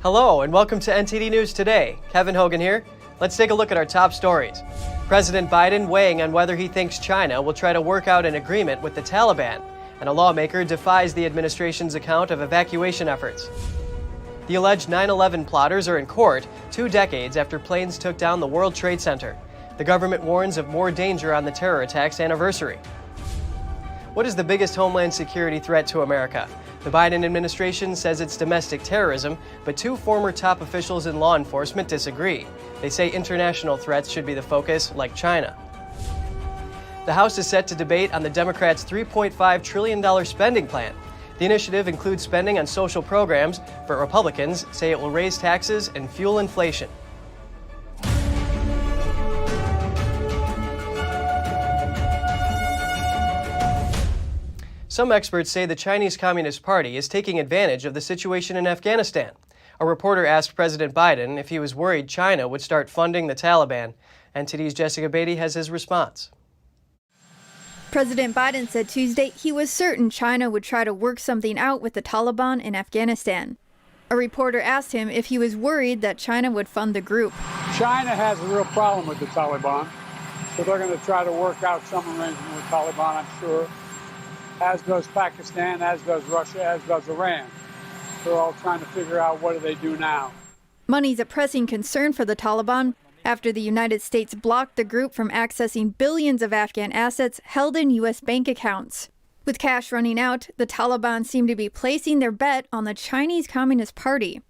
Hello and welcome to NTD News Today. Kevin Hogan here. Let's take a look at our top stories. President Biden weighing on whether he thinks China will try to work out an agreement with the Taliban, and a lawmaker defies the administration's account of evacuation efforts. The alleged 9/11 plotters are in court 2 decades after planes took down the World Trade Center. The government warns of more danger on the terror attack's anniversary. What is the biggest homeland security threat to America? The Biden administration says it's domestic terrorism, but 2 former top officials in law enforcement disagree. They say international threats should be the focus, like China. The House is set to debate on the Democrats' $3.5 trillion spending plan. The initiative includes spending on social programs, but Republicans say it will raise taxes and fuel inflation. Some experts say the Chinese Communist Party is taking advantage of the situation in Afghanistan. A reporter asked President Biden if he was worried China would start funding the Taliban. NTD's Jessica Beatty has his response. President Biden said Tuesday he was certain China would try to work something out with the Taliban in Afghanistan. A reporter asked him if he was worried that China would fund the group. China has a real problem with the Taliban, so they're going to try to work out some arrangement with Taliban, I'm sure. As does Pakistan, as does Russia, as does Iran. They're all trying to figure out what do they do now. Money's a pressing concern for the Taliban after the United States blocked the group from accessing billions of Afghan assets held in U.S. bank accounts. With cash running out, the Taliban seem to be placing their bet on the Chinese Communist Party.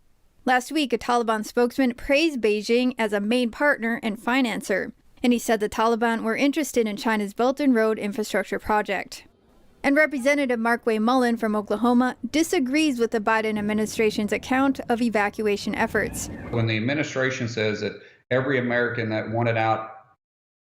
Last week, a Taliban spokesman praised Beijing as a main partner and financer, and he said the Taliban were interested in China's Belt and Road infrastructure project. And Representative Markway Mullen from Oklahoma disagrees with the Biden administration's account of evacuation efforts. When the administration says that every American that wanted out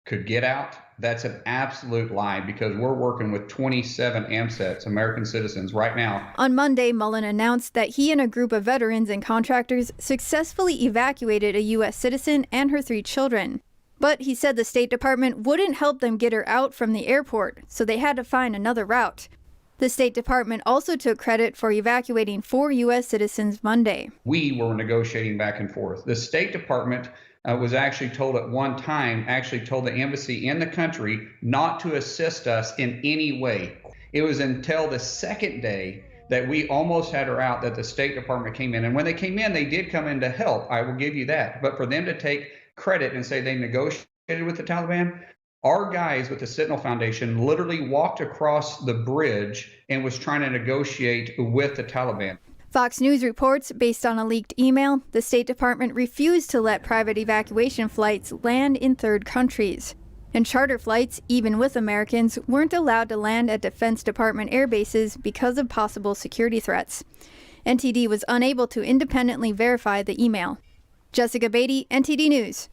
could get out, that's an absolute lie, because we're working with 27 AMSETs, American citizens, right now. On Monday, Mullen announced that he and a group of veterans and contractors successfully evacuated a U.S. citizen and her 3 children. But he said the State Department wouldn't help them get her out from the airport, so they had to find another route. The State Department also took credit for evacuating 4 U.S. citizens Monday. We were negotiating back and forth. The State Department was actually told at one time, told the embassy in the country not to assist us in any way. It was until the second day that we almost had her out that the State Department came in. And when they came in, they did come in to help. I will give you that. But for them to take credit and say they negotiated with the Taliban, our guys with the Sentinel Foundation literally walked across the bridge and was trying to negotiate with the Taliban. Fox News reports, based on a leaked email, the State Department refused to let private evacuation flights land in third countries. And charter flights, even with Americans, weren't allowed to land at Defense Department air bases because of possible security threats. NTD was unable to independently verify the email. Jessica Beatty, NTD News.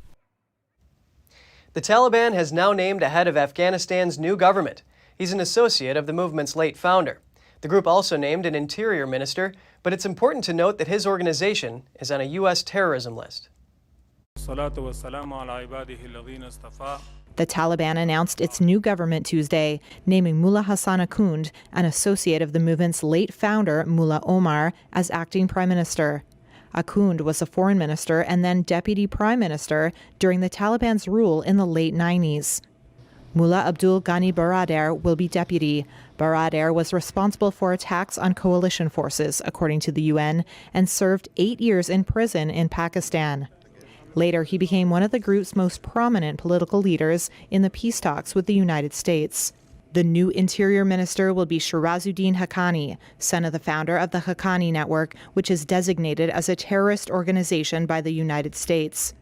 The Taliban has now named a head of Afghanistan's new government. He's an associate of the movement's late founder. The group also named an interior minister, but it's important to note that his organization is on a U.S. terrorism list. The Taliban announced its new government Tuesday, naming Mullah Hassan Akhund, an associate of the movement's late founder, Mullah Omar, as acting prime minister. Akhund was a foreign minister and then deputy prime minister during the Taliban's rule in the late 90s. Mullah Abdul Ghani Baradar will be deputy. Baradar was responsible for attacks on coalition forces, according to the UN, and served 8 years in prison in Pakistan. Later, he became one of the group's most prominent political leaders in the peace talks with the United States. The new interior minister will be Shirazuddin Haqqani, son of the founder of the Haqqani Network, which is designated as a terrorist organization by the United States.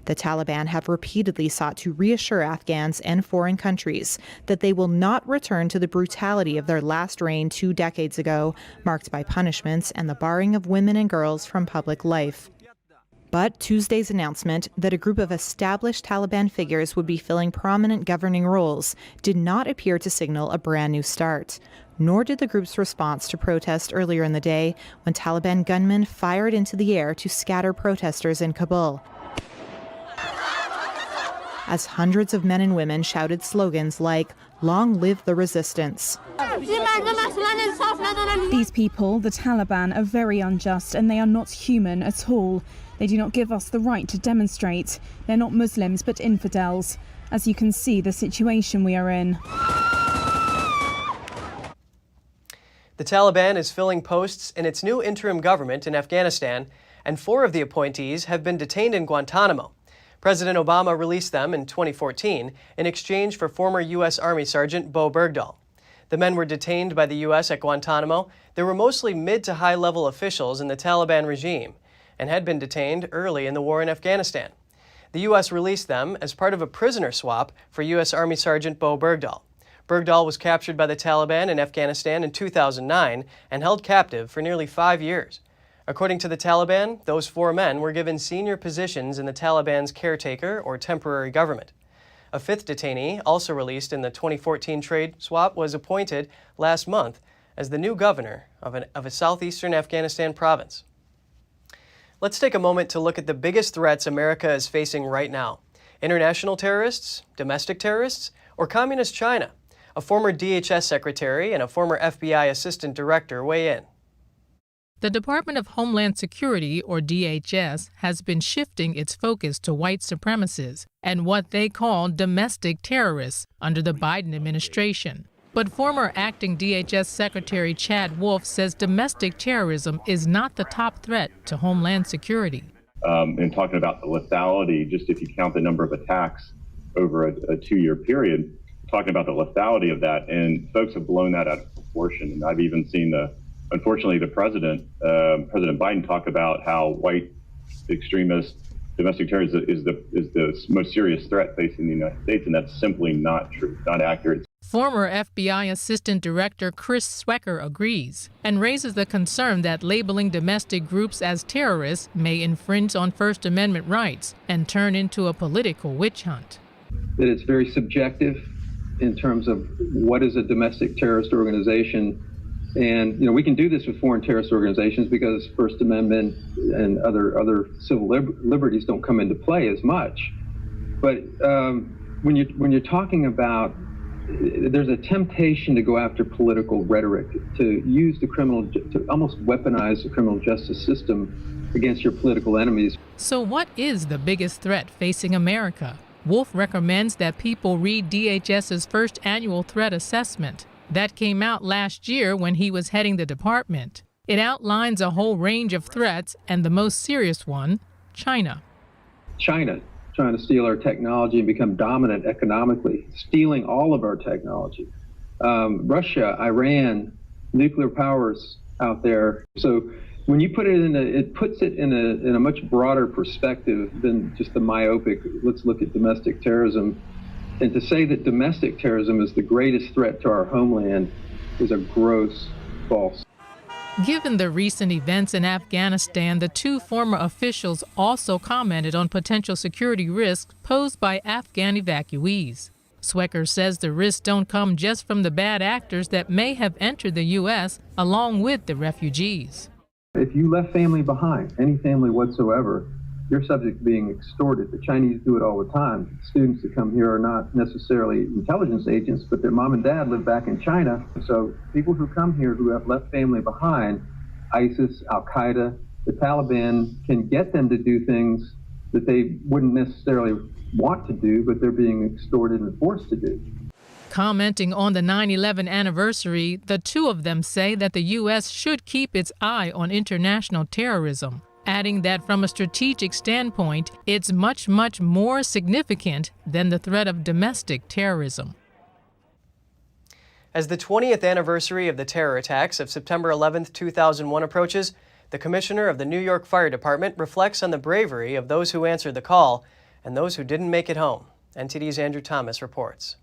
The Taliban have repeatedly sought to reassure Afghans and foreign countries that they will not return to the brutality of their last reign 2 decades ago, marked by punishments and the barring of women and girls from public life. But Tuesday's announcement that a group of established Taliban figures would be filling prominent governing roles did not appear to signal a brand new start. Nor did the group's response to protest earlier in the day when Taliban gunmen fired into the air to scatter protesters in Kabul. as hundreds of men and women shouted slogans like, "Long live the resistance." These people, the Taliban, are very unjust and they are not human at all. They do not give us the right to demonstrate. They're not Muslims but infidels. As you can see, the situation we are in. The Taliban is filling posts in its new interim government in Afghanistan, and 4 of the appointees have been detained in Guantanamo. President Obama released them in 2014 in exchange for former U.S. Army Sergeant Bo Bergdahl. The men were detained by the U.S. at Guantanamo. They were mostly mid to high-level officials in the Taliban regime and had been detained early in the war in Afghanistan. The U.S. released them as part of a prisoner swap for U.S. Army Sergeant Bo Bergdahl. Bergdahl was captured by the Taliban in Afghanistan in 2009 and held captive for nearly 5 years. According to the Taliban, those 4 men were given senior positions in the Taliban's caretaker or temporary government. A 5th detainee, also released in the 2014 trade swap, was appointed last month as the new governor of a southeastern Afghanistan province. Let's take a moment to look at the biggest threats America is facing right now. International terrorists, domestic terrorists, or communist China? A former DHS secretary and a former FBI assistant director weigh in. The Department of Homeland Security, or DHS, has been shifting its focus to white supremacists and what they call domestic terrorists under the Biden administration. But former acting DHS Secretary Chad Wolf says domestic terrorism is not the top threat to Homeland Security. And talking about the lethality, just if you count the number of attacks over a 2-year period, talking about the lethality of that, and folks have blown that out of proportion. And I've even seen unfortunately, the President Biden talk about how white extremist domestic terrorism is the most serious threat facing the United States, and that's simply not true, not accurate. Former FBI Assistant Director Chris Swecker agrees and raises the concern that labeling domestic groups as terrorists may infringe on First Amendment rights and turn into a political witch hunt. That it's very subjective in terms of what is a domestic terrorist organization. And, we can do this with foreign terrorist organizations because First Amendment and other civil liberties don't come into play as much. But when you're talking about, there's a temptation to go after political rhetoric, to use to almost weaponize the criminal justice system against your political enemies. So what is the biggest threat facing America? Wolf recommends that people read DHS's first annual threat assessment. That came out last year when he was heading the department. It outlines a whole range of threats, and the most serious one, China. China trying to steal our technology and become dominant economically, stealing all of our technology. Russia, Iran, nuclear powers out there. So when you put it it puts it in a much broader perspective than just the myopic, let's look at domestic terrorism. And to say that domestic terrorism is the greatest threat to our homeland is a gross false. Given the recent events in Afghanistan, the 2 former officials also commented on potential security risks posed by Afghan evacuees. Swecker says the risks don't come just from the bad actors that may have entered the U.S. along with the refugees. If you left family behind, any family whatsoever, you're subject to being extorted. The Chinese do it all the time. Students that come here are not necessarily intelligence agents, but their mom and dad live back in China. So people who come here who have left family behind, ISIS, Al-Qaeda, the Taliban can get them to do things that they wouldn't necessarily want to do, but they're being extorted and forced to do. Commenting on the 9/11 anniversary, the 2 of them say that the U.S. should keep its eye on international terrorism, adding that from a strategic standpoint, it's much, much more significant than the threat of domestic terrorism. As the 20th anniversary of the terror attacks of September 11, 2001 approaches, the commissioner of the New York Fire Department reflects on the bravery of those who answered the call and those who didn't make it home. NTD's Andrew Thomas reports.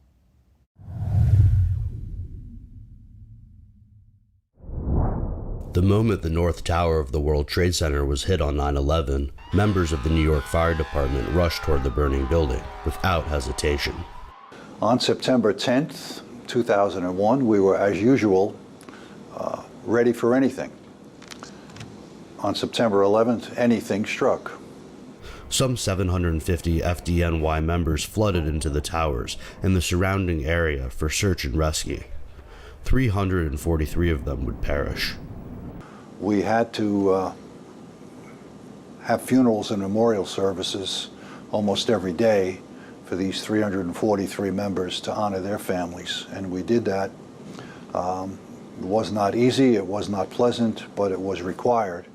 The moment the North Tower of the World Trade Center was hit on 9/11, members of the New York Fire Department rushed toward the burning building without hesitation. On September 10th, 2001, we were, as usual, ready for anything. On September 11th, anything struck. Some 750 FDNY members flooded into the towers and the surrounding area for search and rescue. 343 of them would perish. We had to have funerals and memorial services almost every day for these 343 members to honor their families, and we did that. It was not easy, it was not pleasant, but it was required.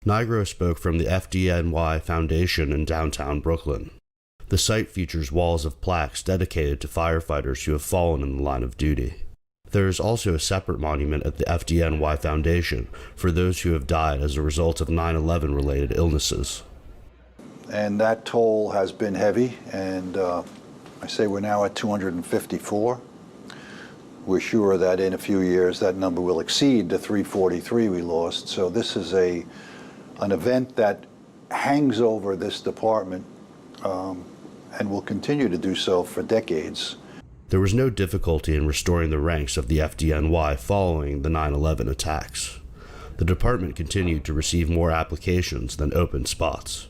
Nigro spoke from the FDNY Foundation in downtown Brooklyn. The site features walls of plaques dedicated to firefighters who have fallen in the line of duty. There is also a separate monument at the FDNY Foundation for those who have died as a result of 9/11 related illnesses. And that toll has been heavy, and I say we're now at 254. We're sure that in a few years that number will exceed the 343 we lost. So this is an event that hangs over this department and will continue to do so for decades. There was no difficulty in restoring the ranks of the FDNY following the 9/11 attacks. The department continued to receive more applications than open spots.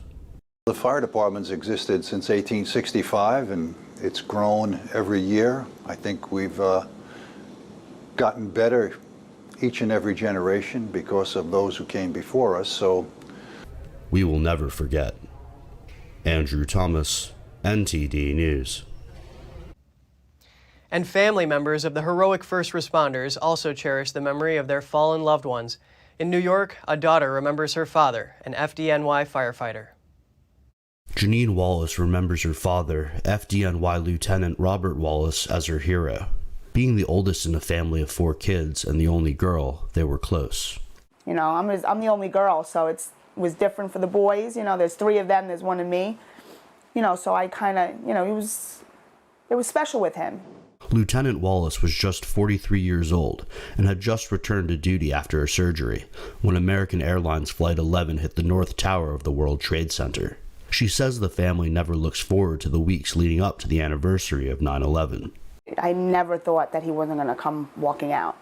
The fire department's existed since 1865, and it's grown every year. I think we've gotten better each and every generation because of those who came before us. So we will never forget. Andrew Thomas, NTD News. And family members of the heroic first responders also cherish the memory of their fallen loved ones. In New York, a daughter remembers her father, an FDNY firefighter. Janine Wallace remembers her father, FDNY Lieutenant Robert Wallace, as her hero. Being the oldest in a family of 4 kids and the only girl, they were close. You know, I'm the only girl, so it was different for the boys. You know, there's 3 of them, there's 1 of me. You know, so I kind of, you know, it was special with him. Lieutenant Wallace was just 43 years old and had just returned to duty after a surgery when American Airlines Flight 11 hit the North Tower of the World Trade Center. She says the family never looks forward to the weeks leading up to the anniversary of 9/11. I never thought that he wasn't going to come walking out.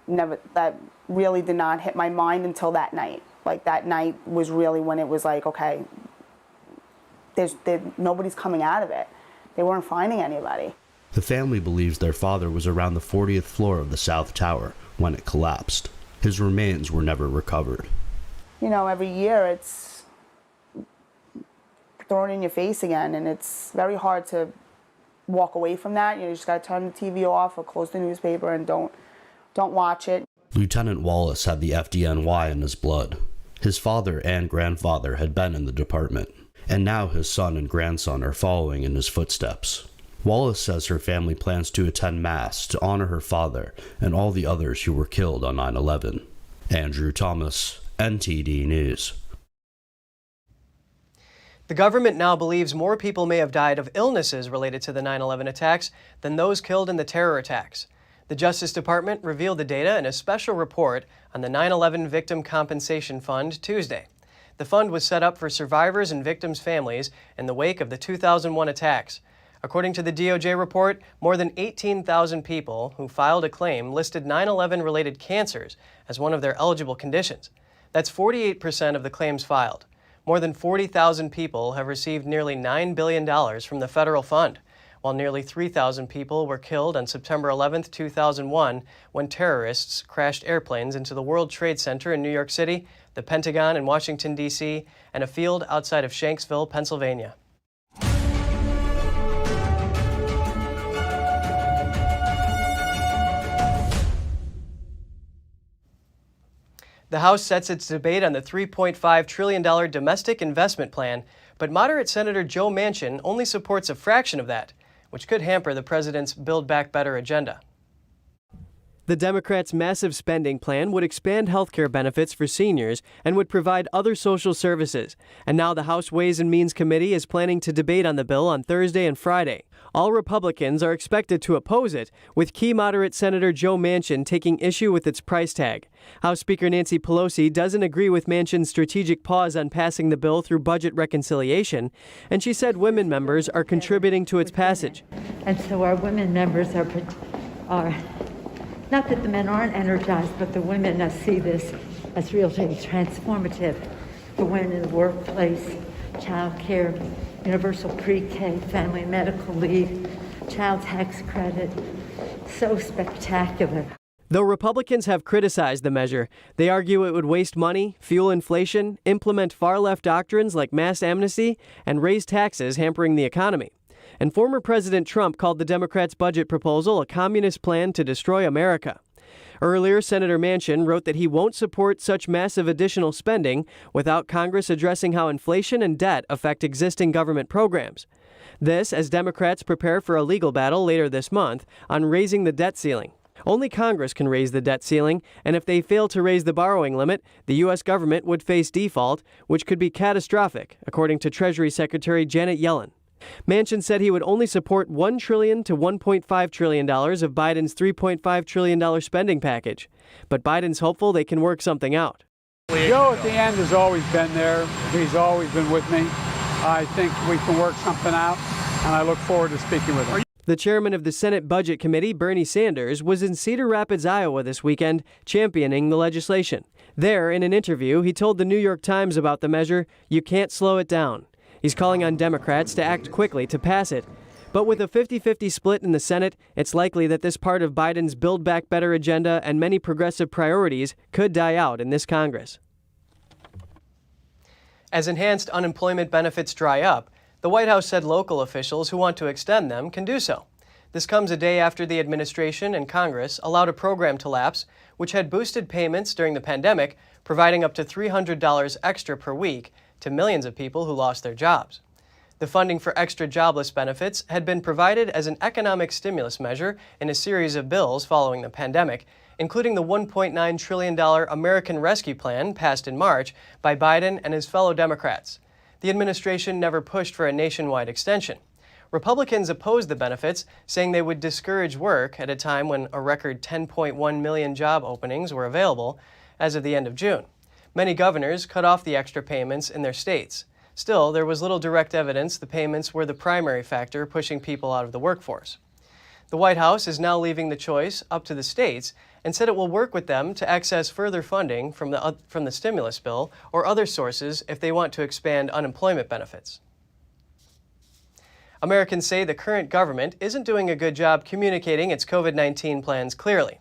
Never. That really did not hit my mind until that night. Like, that night was really when it was like, okay, nobody's coming out of it. They weren't finding anybody. The family believes their father was around the 40th floor of the South Tower when it collapsed. His remains were never recovered. You know, every year it's thrown in your face again, and it's very hard to walk away from that. You just got to turn the TV off or close the newspaper and don't watch it. Lieutenant Wallace had the FDNY in his blood. His father and grandfather had been in the department, and now his son and grandson are following in his footsteps. Wallace says her family plans to attend Mass to honor her father and all the others who were killed on 9/11. Andrew Thomas, NTD News. The government now believes more people may have died of illnesses related to the 9/11 attacks than those killed in the terror attacks. The Justice Department revealed the data in a special report on the 9/11 Victim Compensation Fund Tuesday. The fund was set up for survivors and victims' families in the wake of the 2001 attacks. According to the DOJ report, more than 18,000 people who filed a claim listed 9/11-related cancers as one of their eligible conditions. That's 48% of the claims filed. More than 40,000 people have received nearly $9 billion from the federal fund, while nearly 3,000 people were killed on September 11, 2001, when terrorists crashed airplanes into the World Trade Center in New York City, the Pentagon in Washington, D.C., and a field outside of Shanksville, Pennsylvania. The House sets its debate on the $3.5 trillion domestic investment plan, but moderate Senator Joe Manchin only supports a fraction of that, which could hamper the president's Build Back Better agenda. The Democrats' massive spending plan would expand health care benefits for seniors and would provide other social services. And now the House Ways and Means Committee is planning to debate on the bill on Thursday and Friday. All Republicans are expected to oppose it, with key moderate Senator Joe Manchin taking issue with its price tag. House Speaker Nancy Pelosi doesn't agree with Manchin's strategic pause on passing the bill through budget reconciliation, and she said women members are contributing to its passage. And so our women members are not that the men aren't energized, but the women see this as really transformative for women in the workplace, child care, universal pre-K, family medical leave, child tax credit. So spectacular. Though Republicans have criticized the measure, they argue it would waste money, fuel inflation, implement far-left doctrines like mass amnesty, and raise taxes, hampering the economy. And former President Trump called the Democrats' budget proposal a communist plan to destroy America. Earlier, Senator Manchin wrote that he won't support such massive additional spending without Congress addressing how inflation and debt affect existing government programs. This as Democrats prepare for a legal battle later this month on raising the debt ceiling. Only Congress can raise the debt ceiling, and if they fail to raise the borrowing limit, the U.S. government would face default, which could be catastrophic, according to Treasury Secretary Janet Yellen. Manchin said he would only support $1 trillion to $1.5 trillion of Biden's $3.5 trillion spending package. But Biden's hopeful they can work something out. Joe at the end has always been there. He's always been with me. I think we can work something out, and I look forward to speaking with him. The chairman of the Senate Budget Committee, Bernie Sanders, was in Cedar Rapids, Iowa this weekend, championing the legislation. There, in an interview, he told the New York Times about the measure, "You can't slow it down." He's calling on Democrats to act quickly to pass it. But with a 50-50 split in the Senate, it's likely that this part of Biden's Build Back Better agenda and many progressive priorities could die out in this Congress. As enhanced unemployment benefits dry up, the White House said local officials who want to extend them can do so. This comes a day after the administration and Congress allowed a program to lapse, which had boosted payments during the pandemic, providing up to $300 extra per week to millions of people who lost their jobs. The funding for extra jobless benefits had been provided as an economic stimulus measure in a series of bills following the pandemic, including the $1.9 trillion American Rescue Plan passed in March by Biden and his fellow Democrats. The administration never pushed for a nationwide extension. Republicans opposed the benefits, saying they would discourage work at a time when a record 10.1 million job openings were available as of the end of June. Many governors cut off the extra payments in their states. Still, there was little direct evidence the payments were the primary factor pushing people out of the workforce. The White House is now leaving the choice up to the states and said it will work with them to access further funding from the stimulus bill or other sources if they want to expand unemployment benefits. Americans say the current government isn't doing a good job communicating its COVID-19 plans clearly.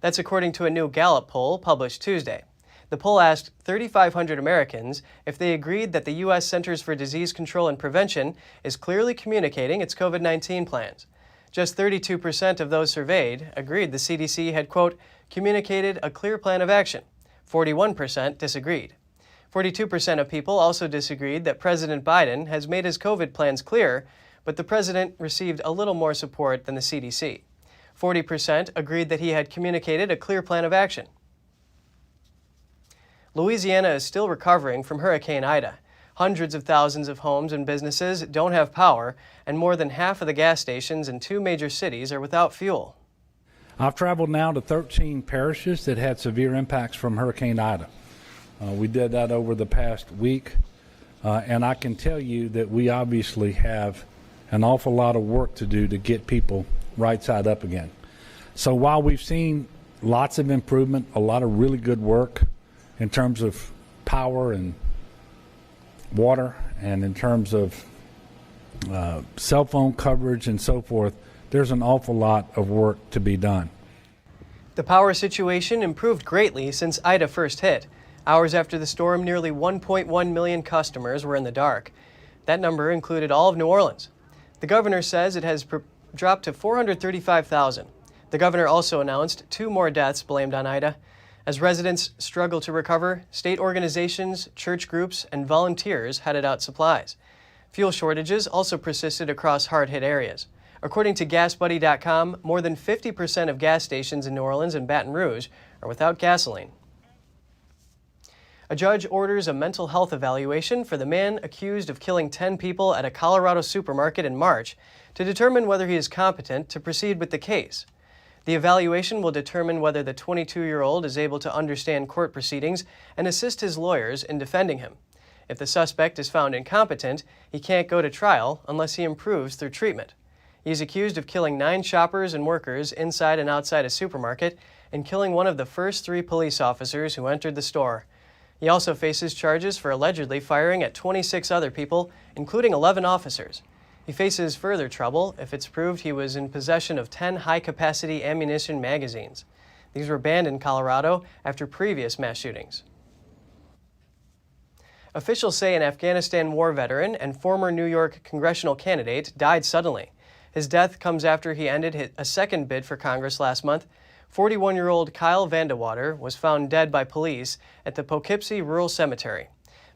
That's according to a new Gallup poll published Tuesday. The poll asked 3,500 Americans if they agreed that the U.S. Centers for Disease Control and Prevention is clearly communicating its COVID-19 plans. Just 32% of those surveyed agreed the CDC had, quote, communicated a clear plan of action. 41% disagreed. 42% of people also disagreed that President Biden has made his COVID plans clear, but the president received a little more support than the CDC. 40% agreed that he had communicated a clear plan of action. Louisiana is still recovering from Hurricane Ida. Hundreds of thousands of homes and businesses don't have power, and more than half of the gas stations in 2 major cities are without fuel. I've traveled now to 13 parishes that had severe impacts from Hurricane Ida. We did that over the past week, and I can tell you that we obviously have an awful lot of work to do to get people right side up again. So while we've seen lots of improvement, a lot of really good work in terms of power and water, and in terms of cell phone coverage and so forth, there's an awful lot of work to be done. The power situation improved greatly since Ida first hit. Hours after the storm, nearly 1.1 million customers were in the dark. That number included all of New Orleans. The governor says it has dropped to 435,000. The governor also announced 2 more deaths blamed on Ida. As residents struggle to recover, state organizations, church groups, and volunteers headed out supplies. Fuel shortages also persisted across hard-hit areas. According to GasBuddy.com, more than 50% of gas stations in New Orleans and Baton Rouge are without gasoline. A judge orders a mental health evaluation for the man accused of killing 10 people at a Colorado supermarket in March to determine whether he is competent to proceed with the case. The evaluation will determine whether the 22-year-old is able to understand court proceedings and assist his lawyers in defending him. If the suspect is found incompetent, he can't go to trial unless he improves through treatment. He is accused of killing 9 shoppers and workers inside and outside a supermarket and killing one of the first 3 police officers who entered the store. He also faces charges for allegedly firing at 26 other people, including 11 officers. He faces further trouble if it's proved he was in possession of 10 high-capacity ammunition magazines. These were banned in Colorado after previous mass shootings. Officials say an Afghanistan war veteran and former New York congressional candidate died suddenly. His death comes after he ended a second bid for Congress last month. 41-year-old Kyle Vandewater was found dead by police at the Poughkeepsie Rural Cemetery.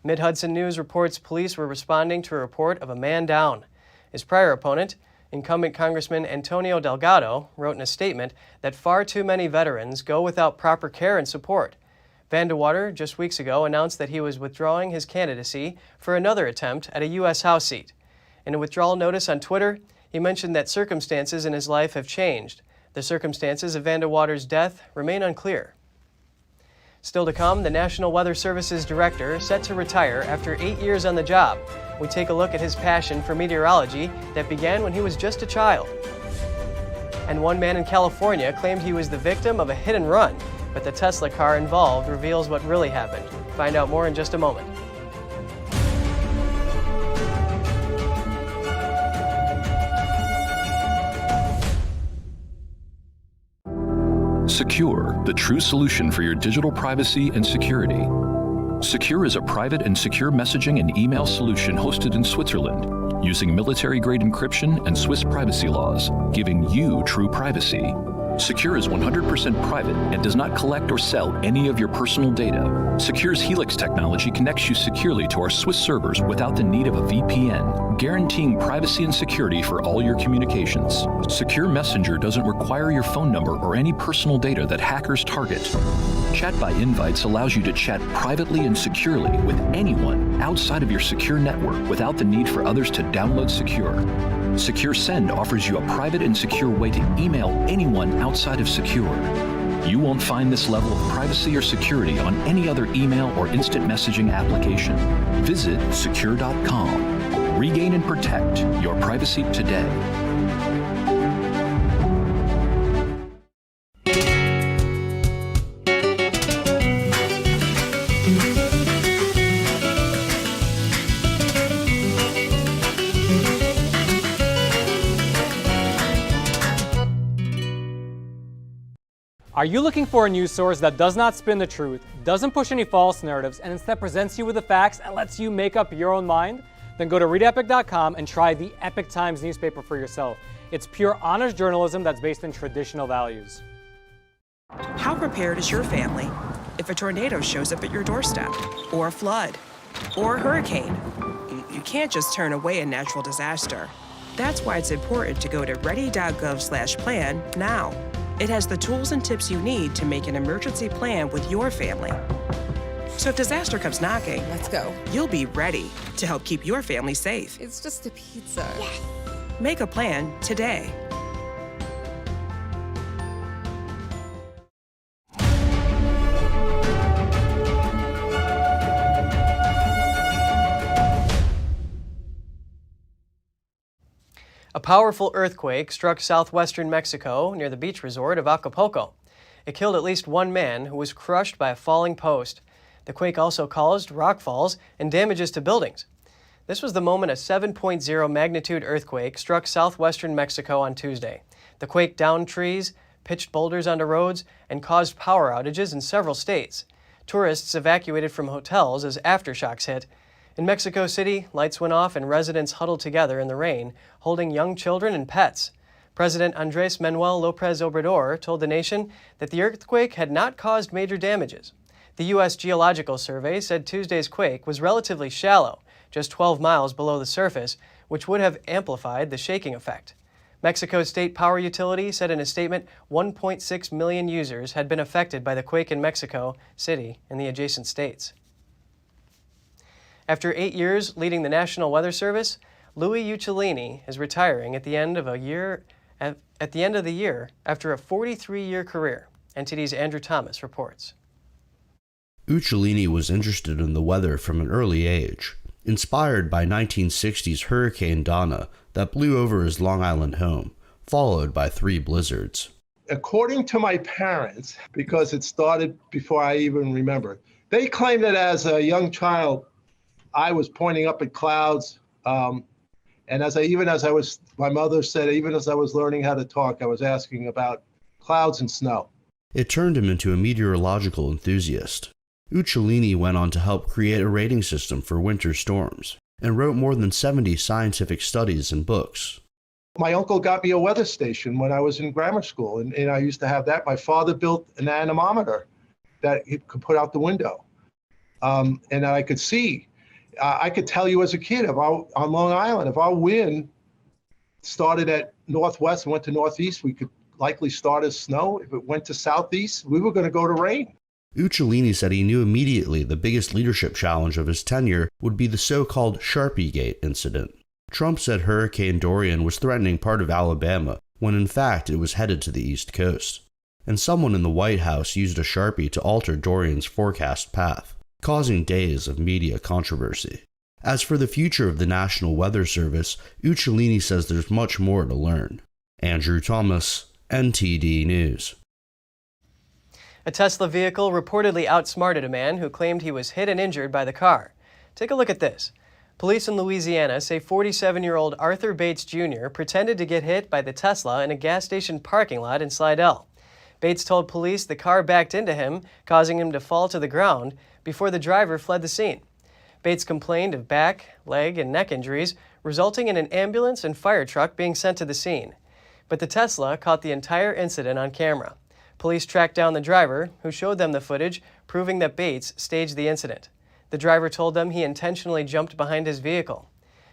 Mid-Hudson News reports police were responding to a report of a man down. His prior opponent, incumbent Congressman Antonio Delgado, wrote in a statement that far too many veterans go without proper care and support. Vandewater just weeks ago announced that he was withdrawing his candidacy for another attempt at a U.S. House seat. In a withdrawal notice on Twitter, he mentioned that circumstances in his life have changed. The circumstances of Vandewater's death remain unclear. Still to come, the National Weather Service's director set to retire after 8 years on the job. We take a look at his passion for meteorology that began when he was just a child. And one man in California claimed he was the victim of a hit and run, but the Tesla car involved reveals what really happened. Find out more in just a moment. Secure, the true solution for your digital privacy and security. Secure is a private and secure messaging and email solution hosted in Switzerland, using military-grade encryption and Swiss privacy laws, giving you true privacy. Secure is 100% private and does not collect or sell any of your personal data. Secure's Helix technology connects you securely to our Swiss servers without the need of a VPN, guaranteeing privacy and security for all your communications. Secure Messenger doesn't require your phone number or any personal data that hackers target. Chat by Invites allows you to chat privately and securely with anyone outside of your secure network without the need for others to download Secure. Secure Send offers you a private and secure way to email anyone outside of Secure. You won't find this level of privacy or security on any other email or instant messaging application. Visit secure.com. Regain and protect your privacy today. Are you looking for a news source that does not spin the truth, doesn't push any false narratives, and instead presents you with the facts and lets you make up your own mind? Then go to readepic.com and try the Epic Times newspaper for yourself. It's pure honest journalism that's based in traditional values. How prepared is your family if a tornado shows up at your doorstep, or a flood, or a hurricane? You can't just turn away a natural disaster. That's why it's important to go to ready.gov/plan now. It has the tools and tips you need to make an emergency plan with your family. So if disaster comes knocking, let's go. You'll be ready to help keep your family safe. It's just a pizza. Yes. Make a plan today. A powerful earthquake struck southwestern Mexico near the beach resort of Acapulco. It killed at least one man who was crushed by a falling post. The quake also caused rockfalls and damages to buildings. This was the moment a 7.0 magnitude earthquake struck southwestern Mexico on Tuesday. The quake downed trees, pitched boulders onto roads, and caused power outages in several states. Tourists evacuated from hotels as aftershocks hit. In Mexico City, lights went off and residents huddled together in the rain, holding young children and pets. President Andrés Manuel López Obrador told the nation that the earthquake had not caused major damages. The U.S. Geological Survey said Tuesday's quake was relatively shallow, just 12 miles below the surface, which would have amplified the shaking effect. Mexico's state power utility said in a statement 1.6 million users had been affected by the quake in Mexico City and the adjacent states. After 8 years leading the National Weather Service, Louis Uccellini is retiring at the end of the year after a 43-year career. NTD's Andrew Thomas reports. Uccellini was interested in the weather from an early age, inspired by 1960s Hurricane Donna that blew over his Long Island home, followed by 3 blizzards. According to my parents, because it started before I even remember, They claim that as a young child, I was pointing up at clouds. And my mother said, even as I was learning how to talk, I was asking about clouds and snow. It turned him into a meteorological enthusiast. Uccellini went on to help create a rating system for winter storms and wrote more than 70 scientific studies and books. My uncle got me a weather station when I was in grammar school, and I used to have that. My father built an anemometer that he could put out the window, and I could see. I could tell you as a kid, on Long Island, if our wind started at northwest and went to northeast, we could likely start as snow. If it went to southeast, we were going to go to rain. Uccellini said he knew immediately the biggest leadership challenge of his tenure would be the so-called Sharpiegate incident. Trump said Hurricane Dorian was threatening part of Alabama, when in fact it was headed to the East Coast. And someone in the White House used a Sharpie to alter Dorian's forecast path, causing days of media controversy. As for the future of the National Weather Service, Uccellini says there's much more to learn. Andrew Thomas, NTD News. A Tesla vehicle reportedly outsmarted a man who claimed he was hit and injured by the car. Take a look at this. Police in Louisiana say 47-year-old Arthur Bates Jr. pretended to get hit by the Tesla in a gas station parking lot in Slidell. Bates told police the car backed into him, causing him to fall to the ground before the driver fled the scene. Bates complained of back, leg, and neck injuries, resulting in an ambulance and fire truck being sent to the scene. But the Tesla caught the entire incident on camera. Police tracked down the driver, who showed them the footage, proving that Bates staged the incident. The driver told them he intentionally jumped behind his vehicle.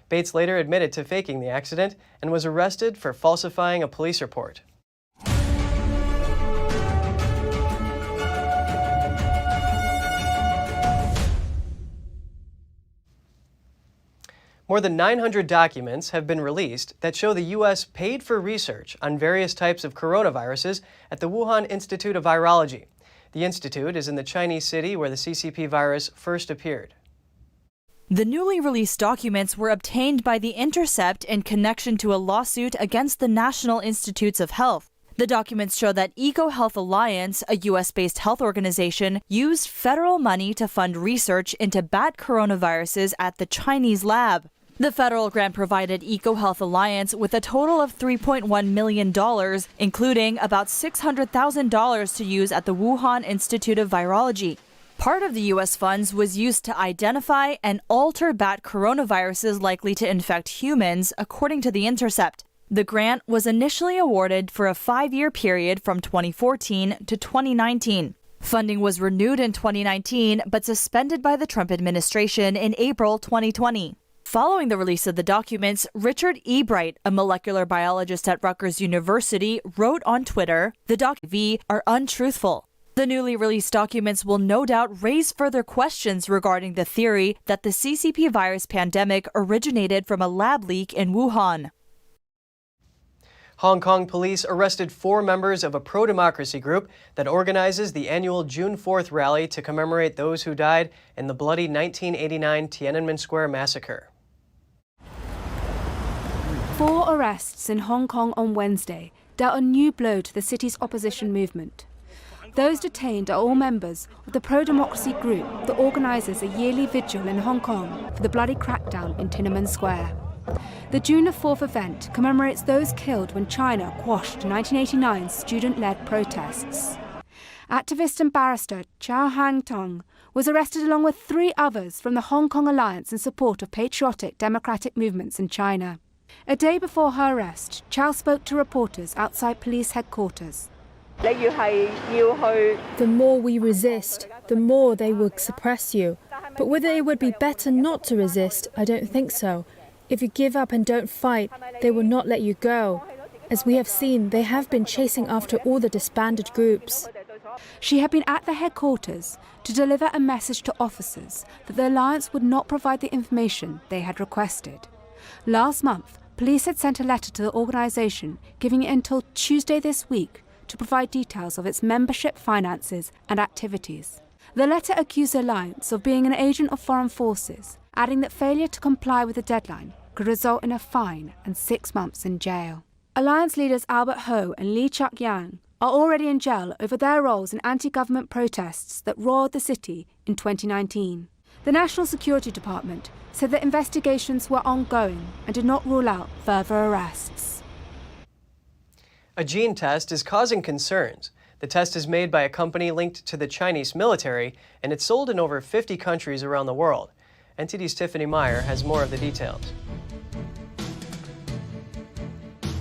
Bates later admitted to faking the accident and was arrested for falsifying a police report. More than 900 documents have been released that show the U.S. paid for research on various types of coronaviruses at the Wuhan Institute of Virology. The institute is in the Chinese city where the CCP virus first appeared. The newly released documents were obtained by The Intercept in connection to a lawsuit against the National Institutes of Health. The documents show that EcoHealth Alliance, a U.S.-based health organization, used federal money to fund research into bat coronaviruses at the Chinese lab. The federal grant provided EcoHealth Alliance with a total of $3.1 million, including about $600,000 to use at the Wuhan Institute of Virology. Part of the U.S. funds was used to identify and alter bat coronaviruses likely to infect humans, according to The Intercept. The grant was initially awarded for a 5-year period from 2014 to 2019. Funding was renewed in 2019, but suspended by the Trump administration in April 2020. Following the release of the documents, Richard Ebright, a molecular biologist at Rutgers University, wrote on Twitter, "The documents are untruthful." The newly released documents will no doubt raise further questions regarding the theory that the CCP virus pandemic originated from a lab leak in Wuhan. Hong Kong police arrested 4 members of a pro-democracy group that organizes the annual June 4th rally to commemorate those who died in the bloody 1989 Tiananmen Square massacre. 4 arrests in Hong Kong on Wednesday dealt a new blow to the city's opposition movement. Those detained are all members of the pro-democracy group that organises a yearly vigil in Hong Kong for the bloody crackdown in Tiananmen Square. The June 4th event commemorates those killed when China quashed 1989's student-led protests. Activist and barrister Chow Hang-tong was arrested along with 3 others from the Hong Kong Alliance in support of patriotic democratic movements in China. A day before her arrest, Chow spoke to reporters outside police headquarters. The more we resist, the more they will suppress you. But whether it would be better not to resist, I don't think so. If you give up and don't fight, they will not let you go. As we have seen, they have been chasing after all the disbanded groups. She had been at the headquarters to deliver a message to officers that the alliance would not provide the information they had requested. Last month, police had sent a letter to the organisation giving it until Tuesday this week to provide details of its membership, finances and activities. The letter accused the alliance of being an agent of foreign forces, adding that failure to comply with the deadline could result in a fine and 6 months in jail. Alliance leaders Albert Ho and Lee Chuk-yang are already in jail over their roles in anti-government protests that roared the city in 2019. The National Security Department said that investigations were ongoing and did not rule out further arrests. A gene test is causing concerns. The test is made by a company linked to the Chinese military, and it's sold in over 50 countries around the world. NTD's Tiffany Meyer has more of the details.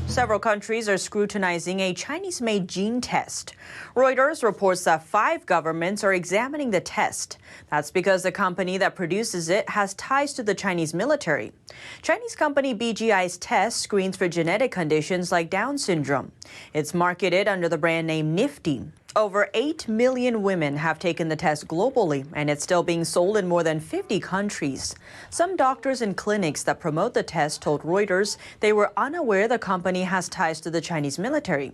Several countries are scrutinizing a Chinese-made gene test. Reuters reports that 5 governments are examining the test. That's because the company that produces it has ties to the Chinese military. Chinese company BGI's test screens for genetic conditions like Down syndrome. It's marketed under the brand name Nifty. Over 8 million women have taken the test globally, and it's still being sold in more than 50 countries. Some doctors and clinics that promote the test told Reuters they were unaware the company has ties to the Chinese military.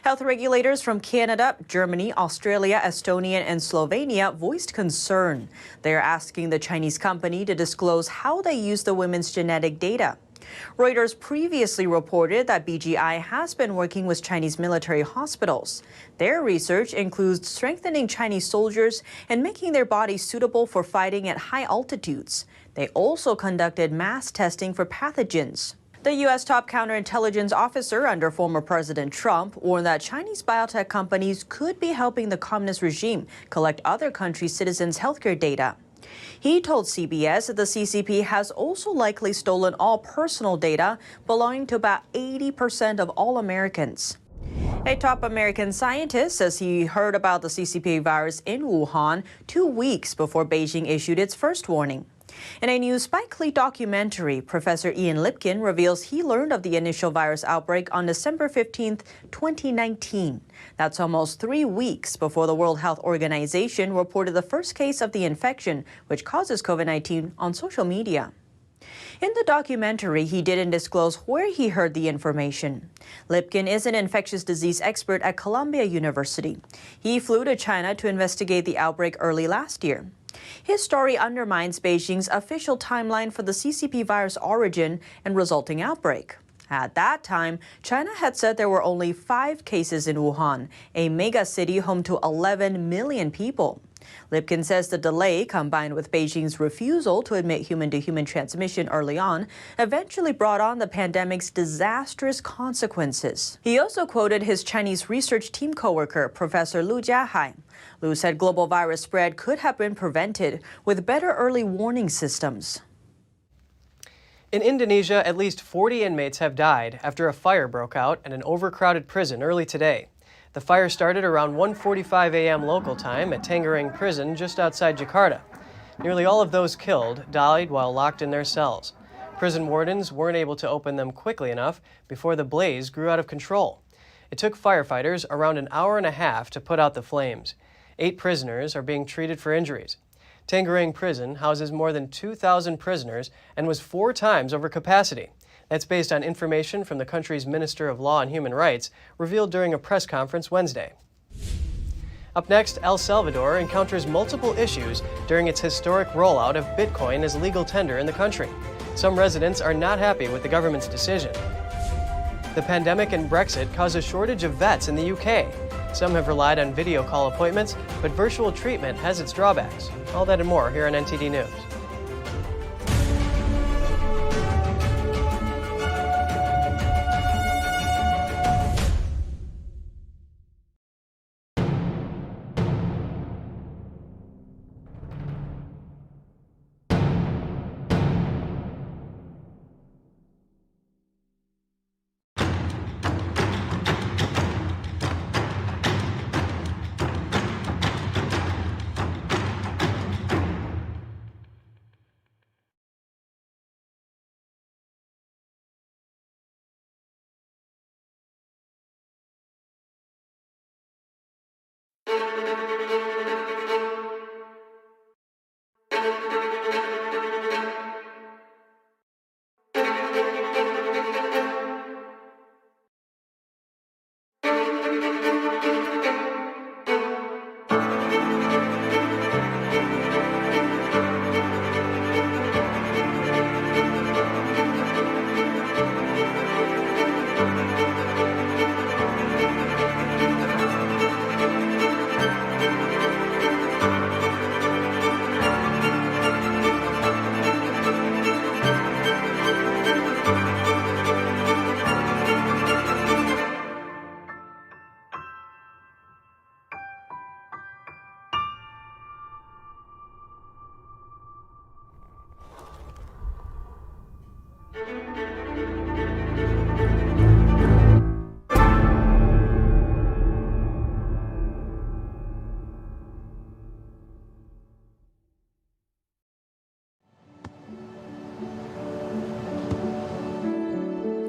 Health regulators from Canada, Germany, Australia, Estonia, and Slovenia voiced concern. They are asking the Chinese company to disclose how they use the women's genetic data. Reuters previously reported that BGI has been working with Chinese military hospitals. Their research includes strengthening Chinese soldiers and making their bodies suitable for fighting at high altitudes. They also conducted mass testing for pathogens. The U.S. top counterintelligence officer under former President Trump warned that Chinese biotech companies could be helping the communist regime collect other countries' citizens' healthcare data. He told CBS that the CCP has also likely stolen all personal data belonging to about 80% of all Americans. A top American scientist says he heard about the CCP virus in Wuhan 2 weeks before Beijing issued its first warning. In a new Spike Lee documentary, Professor Ian Lipkin reveals he learned of the initial virus outbreak on December 15, 2019. That's almost 3 weeks before the World Health Organization reported the first case of the infection, which causes COVID-19, on social media. In the documentary, he didn't disclose where he heard the information. Lipkin is an infectious disease expert at Columbia University. He flew to China to investigate the outbreak early last year. His story undermines Beijing's official timeline for the CCP virus origin and resulting outbreak. At that time, China had said there were only 5 cases in Wuhan, a mega city home to 11 million people. Lipkin says the delay, combined with Beijing's refusal to admit human-to-human transmission early on, eventually brought on the pandemic's disastrous consequences. He also quoted his Chinese research team coworker, Professor Lu Jiahai. Lu said global virus spread could have been prevented with better early warning systems. In Indonesia, at least 40 inmates have died after a fire broke out at an overcrowded prison early today. The fire started around 1:45 a.m. local time at Tangerang Prison just outside Jakarta. Nearly all of those killed died while locked in their cells. Prison wardens weren't able to open them quickly enough before the blaze grew out of control. It took firefighters around an hour and a half to put out the flames. 8 prisoners are being treated for injuries. Tangerang Prison houses more than 2,000 prisoners and was 4 times over capacity. That's based on information from the country's Minister of Law and Human Rights, revealed during a press conference Wednesday. Up next, El Salvador encounters multiple issues during its historic rollout of Bitcoin as legal tender in the country. Some residents are not happy with the government's decision. The pandemic and Brexit cause a shortage of vets in the UK. Some have relied on video call appointments, but virtual treatment has its drawbacks. All that and more here on NTD News.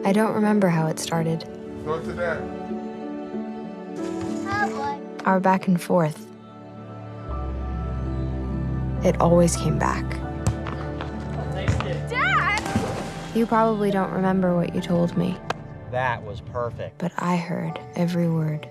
I don't remember how it started. Go to that. Our back and forth. It always came back. Dad! You probably don't remember what you told me, That was perfect. but I heard every word.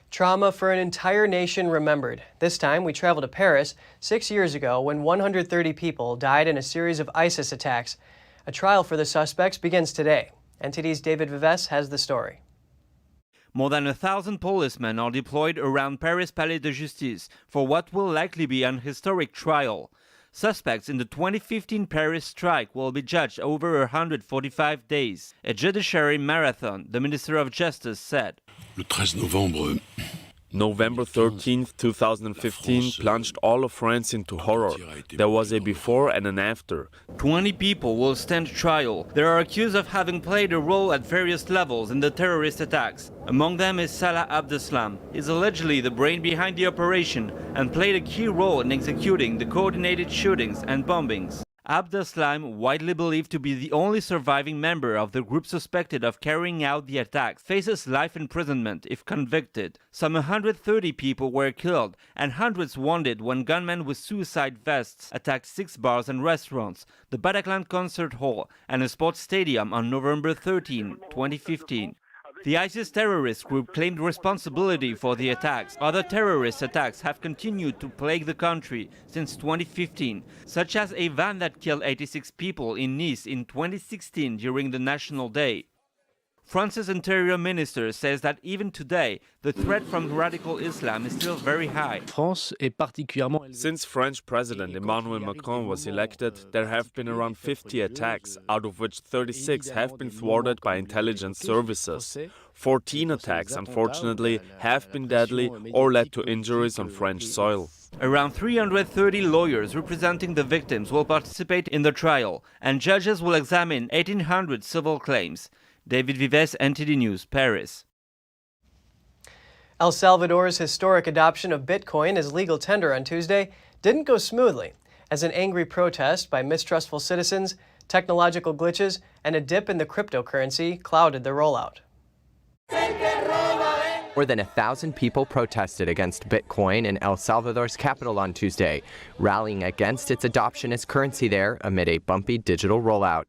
Trauma for an entire nation remembered. This time, we travel to Paris 6 years ago when 130 people died in a series of ISIS attacks. A trial for the suspects begins today. NTD's David Vives has the story. More than 1,000 policemen are deployed around Paris Palais de Justice for what will likely be an historic trial. Suspects in the 2015 Paris strike will be judged over 145 days. A judiciary marathon, the Minister of Justice said. November 13, 2015 plunged all of France into horror. There was a before and an after. 20 people will stand trial. They are accused of having played a role at various levels in the terrorist attacks. Among them is Salah Abdeslam. He is allegedly the brain behind the operation and played a key role in executing the coordinated shootings and bombings. Abdeslam, widely believed to be the only surviving member of the group suspected of carrying out the attacks, faces life imprisonment if convicted. Some 130 people were killed and hundreds wounded when gunmen with suicide vests attacked 6 bars and restaurants, the Bataclan Concert Hall, and a sports stadium on November 13, 2015. The ISIS terrorist group claimed responsibility for the attacks. Other terrorist attacks have continued to plague the country since 2015, such as a van that killed 86 people in Nice in 2016 during the National Day. France's Interior Minister says that even today, the threat from radical Islam is still very high. Since French President Emmanuel Macron was elected, there have been around 50 attacks, out of which 36 have been thwarted by intelligence services. 14 attacks, unfortunately, have been deadly or led to injuries on French soil. Around 330 lawyers representing the victims will participate in the trial, and judges will examine 1,800 civil claims. David Vives, NTD News, Paris. El Salvador's historic adoption of Bitcoin as legal tender on Tuesday didn't go smoothly, as an angry protest by mistrustful citizens, technological glitches, and a dip in the cryptocurrency clouded the rollout. More than 1,000 people protested against Bitcoin in El Salvador's capital on Tuesday, rallying against its adoption as currency there amid a bumpy digital rollout.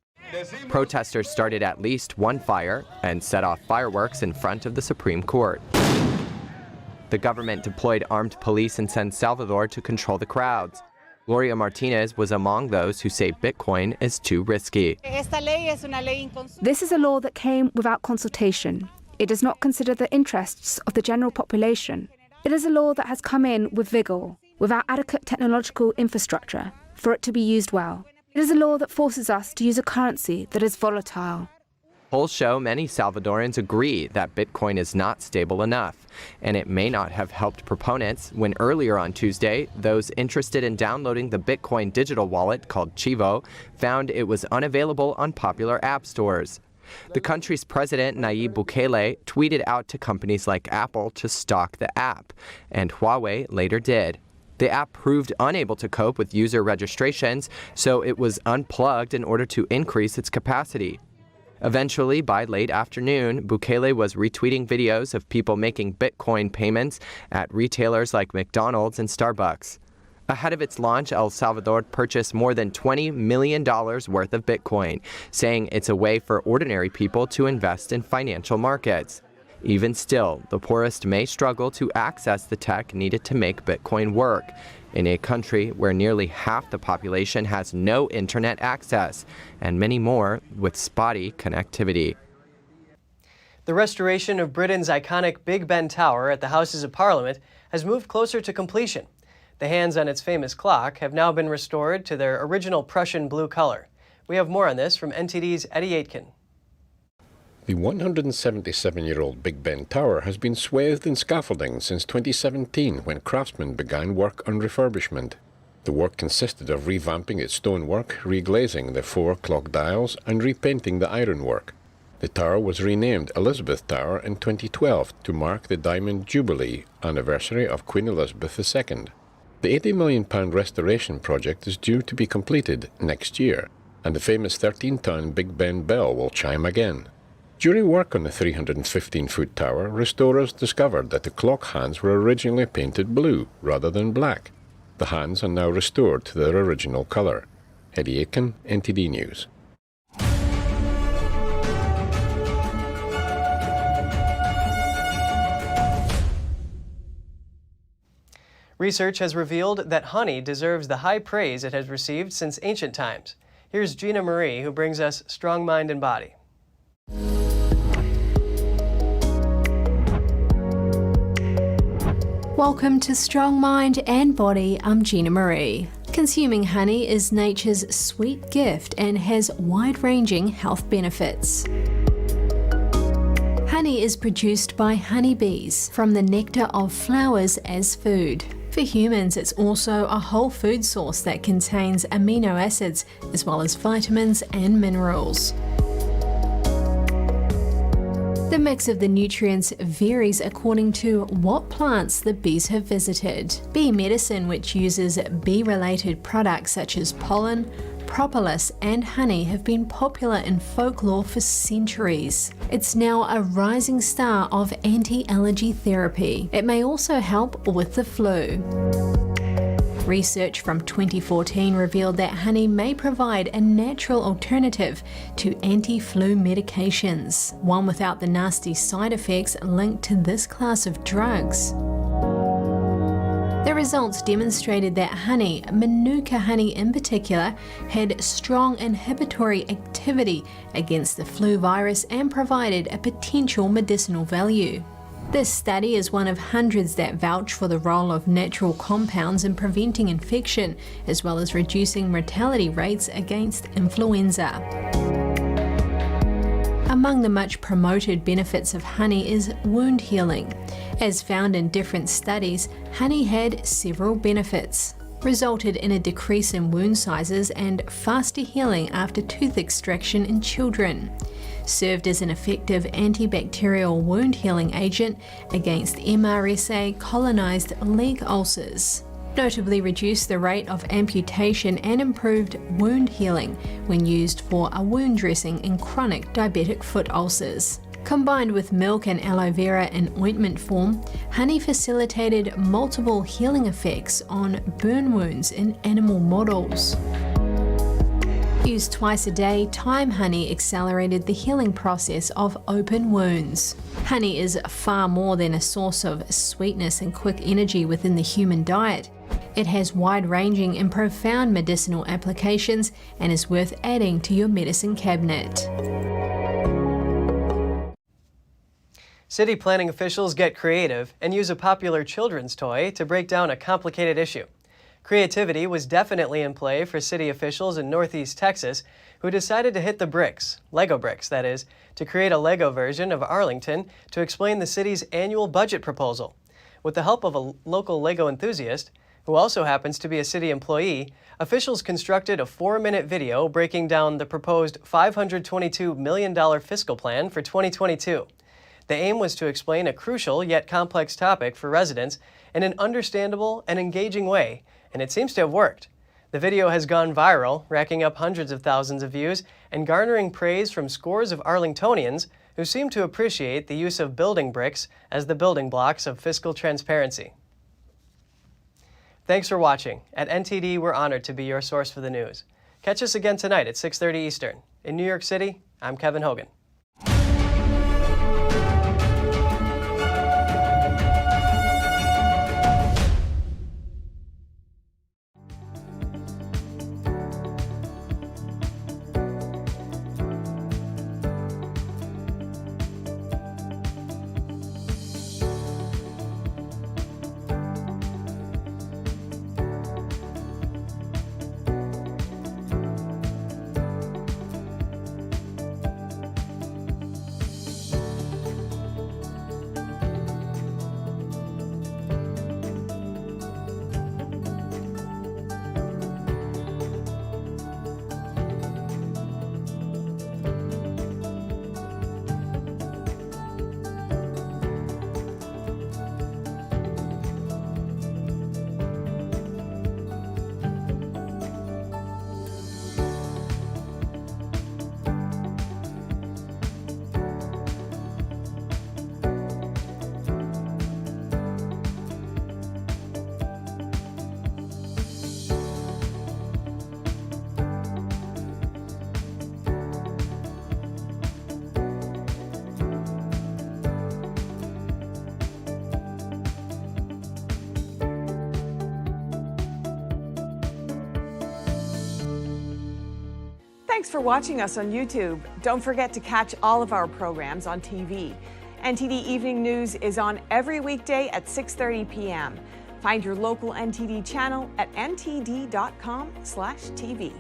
Protesters started at least one fire and set off fireworks in front of the Supreme Court. The government deployed armed police in San Salvador to control the crowds. Gloria Martinez was among those who say Bitcoin is too risky. This is a law that came without consultation. It does not consider the interests of the general population. It is a law that has come in with vigor, without adequate technological infrastructure, for it to be used well. It is a law that forces us to use a currency that is volatile. Polls show many Salvadorans agree that Bitcoin is not stable enough, and it may not have helped proponents when earlier on Tuesday, those interested in downloading the Bitcoin digital wallet called Chivo found it was unavailable on popular app stores. The country's president, Nayib Bukele, tweeted out to companies like Apple to stock the app, and Huawei later did. The app proved unable to cope with user registrations, so it was unplugged in order to increase its capacity. Eventually, by late afternoon, Bukele was retweeting videos of people making Bitcoin payments at retailers like McDonald's and Starbucks. Ahead of its launch, El Salvador purchased more than $20 million worth of Bitcoin, saying it's a way for ordinary people to invest in financial markets. Even still, the poorest may struggle to access the tech needed to make Bitcoin work, in a country where nearly half the population has no internet access, and many more with spotty connectivity. The restoration of Britain's iconic Big Ben Tower at the Houses of Parliament has moved closer to completion. The hands on its famous clock have now been restored to their original Prussian blue color. We have more on this from NTD's Eddie Aitken. The 177-year-old Big Ben Tower has been swathed in scaffolding since 2017 when craftsmen began work on refurbishment. The work consisted of revamping its stonework, reglazing the 4 clock dials, and repainting the ironwork. The tower was renamed Elizabeth Tower in 2012 to mark the Diamond Jubilee anniversary of Queen Elizabeth II. The £80 million restoration project is due to be completed next year, and the famous 13-ton Big Ben bell will chime again. During work on the 315-foot tower, restorers discovered that the clock hands were originally painted blue rather than black. The hands are now restored to their original colour. Eddie Aiken, NTD News. Research has revealed that honey deserves the high praise it has received since ancient times. Here's Gina Marie, who brings us Strong Mind and Body. Welcome to Strong Mind and Body. I'm Gina Marie. Consuming honey is nature's sweet gift and has wide-ranging health benefits. Honey is produced by honeybees from the nectar of flowers as food. For humans, it's also a whole food source that contains amino acids as well as vitamins and minerals. The mix of the nutrients varies according to what plants the bees have visited. Bee medicine, which uses bee-related products such as pollen, propolis and honey, have been popular in folklore for centuries. It's now a rising star of anti-allergy therapy. It may also help with the flu. Research from 2014 revealed that honey may provide a natural alternative to anti-flu medications, one without the nasty side effects linked to this class of drugs. The results demonstrated that honey, Manuka honey in particular, had strong inhibitory activity against the flu virus and provided a potential medicinal value. This study is one of hundreds that vouch for the role of natural compounds in preventing infection, as well as reducing mortality rates against influenza. Among the much promoted benefits of honey is wound healing. As found in different studies, honey had several benefits. Resulted in a decrease in wound sizes and faster healing after tooth extraction in children. Served as an effective antibacterial wound healing agent against MRSA colonized leg ulcers. Notably reduced the rate of amputation and improved wound healing when used for a wound dressing in chronic diabetic foot ulcers. Combined with milk and aloe vera in ointment form, honey facilitated multiple healing effects on burn wounds in animal models. Used twice a day, thyme honey accelerated the healing process of open wounds. Honey is far more than a source of sweetness and quick energy within the human diet. It has wide-ranging and profound medicinal applications and is worth adding to your medicine cabinet. City planning officials get creative and use a popular children's toy to break down a complicated issue. Creativity was definitely in play for city officials in Northeast Texas who decided to hit the bricks, Lego bricks that is, to create a Lego version of Arlington to explain the city's annual budget proposal. With the help of a local Lego enthusiast, who also happens to be a city employee, officials constructed a 4-minute video breaking down the proposed $522 million fiscal plan for 2022. The aim was to explain a crucial yet complex topic for residents in an understandable and engaging way, and it seems to have worked. The video has gone viral, racking up hundreds of thousands of views and garnering praise from scores of Arlingtonians who seem to appreciate the use of building bricks as the building blocks of fiscal transparency. Thanks for watching. At NTD, we're honored to be your source for the news. Catch us again tonight at 6:30 Eastern. In New York City, I'm Kevin Hogan. Thanks for watching us on YouTube. Don't forget to catch all of our programs on TV. NTD Evening News is on every weekday at 6:30 p.m. Find your local NTD channel at ntd.com/TV.